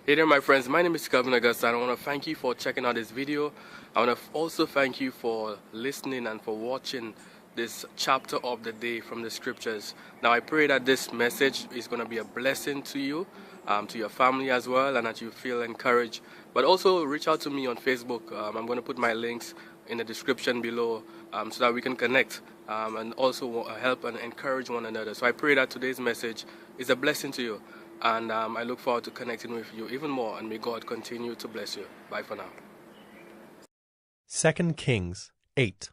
Hey there my friends, my name is Calvin Augusta and I want to thank you for checking out this video. I want to also thank you for listening and for watching this chapter of the day from the scriptures. Now I pray that this message is going to be a blessing to you, to your family as well, and that you feel encouraged. But also reach out to me on Facebook. I'm going to put my links in the description below so that we can connect and also help and encourage one another. So I pray that today's message is a blessing to you. And I look forward to connecting with you even more, and may God continue to bless you. Bye for now. 2 Kings 8.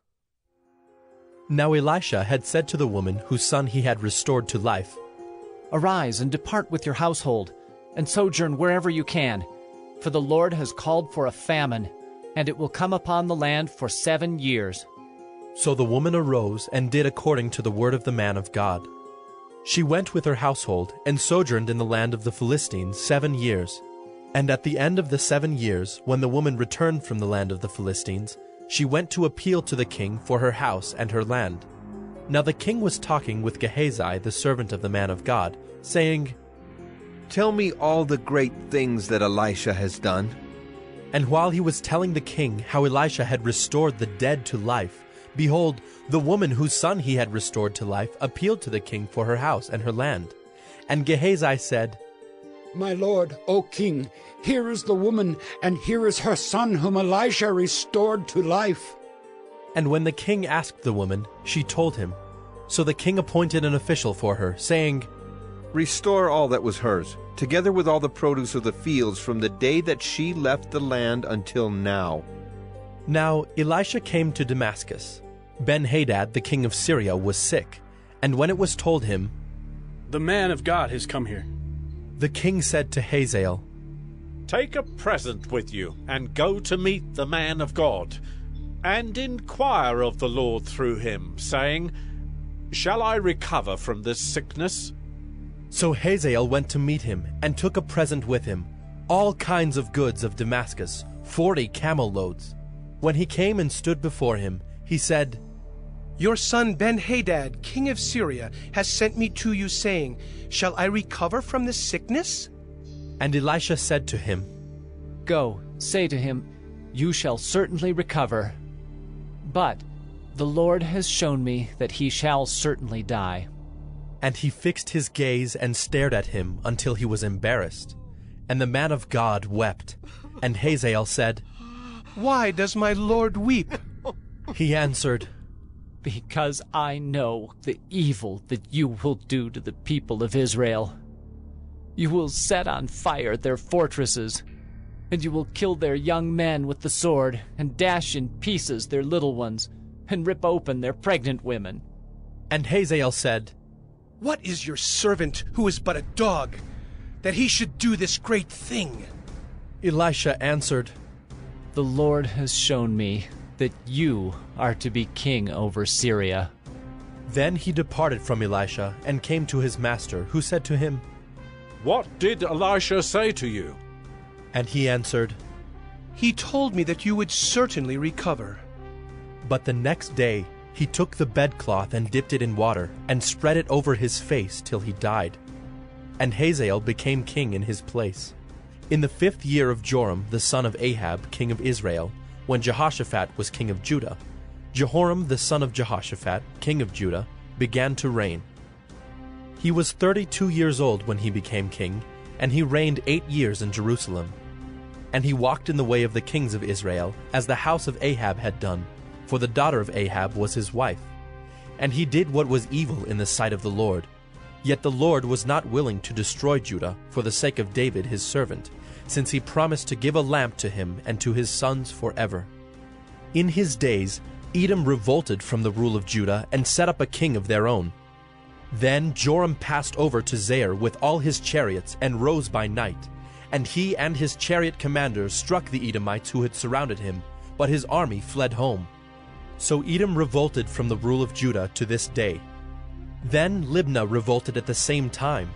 Now Elisha had said to the woman whose son he had restored to life, "Arise and depart with your household, and sojourn wherever you can, for the Lord has called for a famine, and it will come upon the land for 7 years." So the woman arose and did according to the word of the man of God. She went with her household and sojourned in the land of the Philistines 7 years. And at the end of the 7 years, when the woman returned from the land of the Philistines, she went to appeal to the king for her house and her land. Now the king was talking with Gehazi, the servant of the man of God, saying, "Tell me all the great things that Elisha has done." And while he was telling the king how Elisha had restored the dead to life, behold, the woman whose son he had restored to life appealed to the king for her house and her land. And Gehazi said, "My lord, O king, here is the woman, and here is her son whom Elisha restored to life." And when the king asked the woman, she told him. So the king appointed an official for her, saying, "Restore all that was hers, together with all the produce of the fields from the day that she left the land until now." Now Elisha came to Damascus. Ben-Hadad, the king of Syria, was sick, and when it was told him, "The man of God has come here," the king said to Hazael, "Take a present with you, and go to meet the man of God, and inquire of the Lord through him, saying, Shall I recover from this sickness?" So Hazael went to meet him, and took a present with him, all kinds of goods of Damascus, 40 camel loads. When he came and stood before him, he said, "Your son Ben-Hadad, king of Syria, has sent me to you, saying, Shall I recover from this sickness?" And Elisha said to him, "Go, say to him, you shall certainly recover. But the Lord has shown me that he shall certainly die." And he fixed his gaze and stared at him until he was embarrassed. And the man of God wept. And Hazael said, "Why does my lord weep?" He answered, "Because I know the evil that you will do to the people of Israel. You will set on fire their fortresses, and you will kill their young men with the sword, and dash in pieces their little ones, and rip open their pregnant women." And Hazael said, "What is your servant, who is but a dog, that he should do this great thing?" Elisha answered, "The Lord has shown me that you are to be king over Syria." Then he departed from Elisha and came to his master, who said to him, "What did Elisha say to you?" And he answered, "He told me that you would certainly recover." But the next day he took the bedcloth and dipped it in water, and spread it over his face till he died. And Hazael became king in his place. In the 5th year of Joram the son of Ahab, king of Israel, when Jehoshaphat was king of Judah, Jehoram the son of Jehoshaphat, king of Judah, began to reign. He was 32 years old when he became king, and he reigned 8 years in Jerusalem. And he walked in the way of the kings of Israel, as the house of Ahab had done, for the daughter of Ahab was his wife. And he did what was evil in the sight of the Lord. Yet the Lord was not willing to destroy Judah for the sake of David his servant, since he promised to give a lamp to him and to his sons forever. In his days Edom revolted from the rule of Judah and set up a king of their own. Then Joram passed over to Zair with all his chariots and rose by night, and he and his chariot commanders struck the Edomites who had surrounded him, but his army fled home. So Edom revolted from the rule of Judah to this day. Then Libnah revolted at the same time.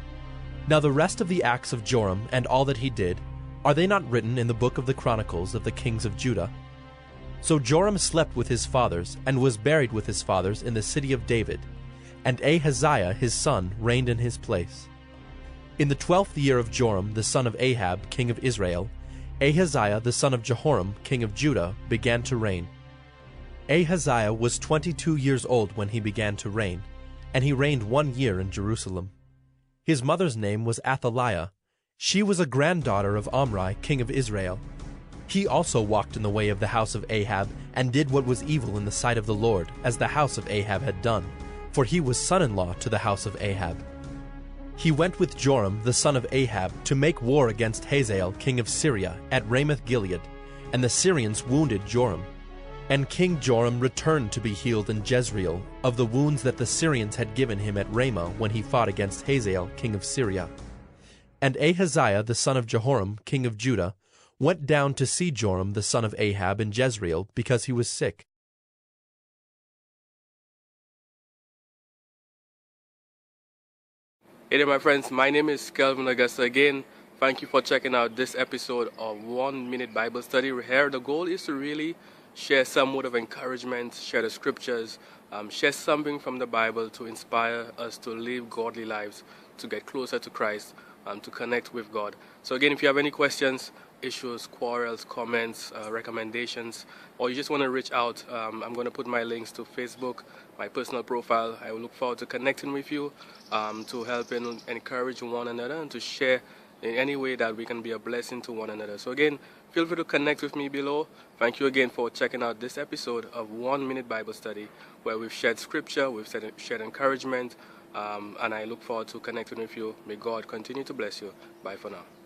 Now the rest of the acts of Joram and all that he did, are they not written in the book of the Chronicles of the kings of Judah? So Joram slept with his fathers, and was buried with his fathers in the city of David, and Ahaziah his son reigned in his place. In the 12th year of Joram the son of Ahab, king of Israel, Ahaziah the son of Jehoram, king of Judah, began to reign. Ahaziah was 22 years old when he began to reign, and he reigned 1 year in Jerusalem. His mother's name was Athaliah. She was a granddaughter of Omri, king of Israel. He also walked in the way of the house of Ahab, and did what was evil in the sight of the Lord, as the house of Ahab had done, for he was son-in-law to the house of Ahab. He went with Joram the son of Ahab to make war against Hazael, king of Syria, at Ramoth-Gilead, and the Syrians wounded Joram. And King Joram returned to be healed in Jezreel of the wounds that the Syrians had given him at Ramah when he fought against Hazael, king of Syria. And Ahaziah the son of Jehoram, king of Judah, went down to see Joram the son of Ahab in Jezreel, because he was sick. Hey there, my friends. My name is Kelvin Augusta again. Thank you for checking out this episode of 1 Minute Bible Study. Here, the goal is to really share some word of encouragement, share the scriptures, share something from the Bible to inspire us to live godly lives, to get closer to Christ, to connect with God. So again, if you have any questions, issues, quarrels, comments, recommendations, or you just want to reach out, I'm going to put my links to Facebook, my personal profile. I will look forward to connecting with you, to help and encourage one another, and to share in any way that we can be a blessing to one another. So again, feel free to connect with me below. Thank you again for checking out this episode of 1 Minute Bible Study, where we've shared scripture, we've shared encouragement, and I look forward to connecting with you. May God continue to bless you. Bye for now.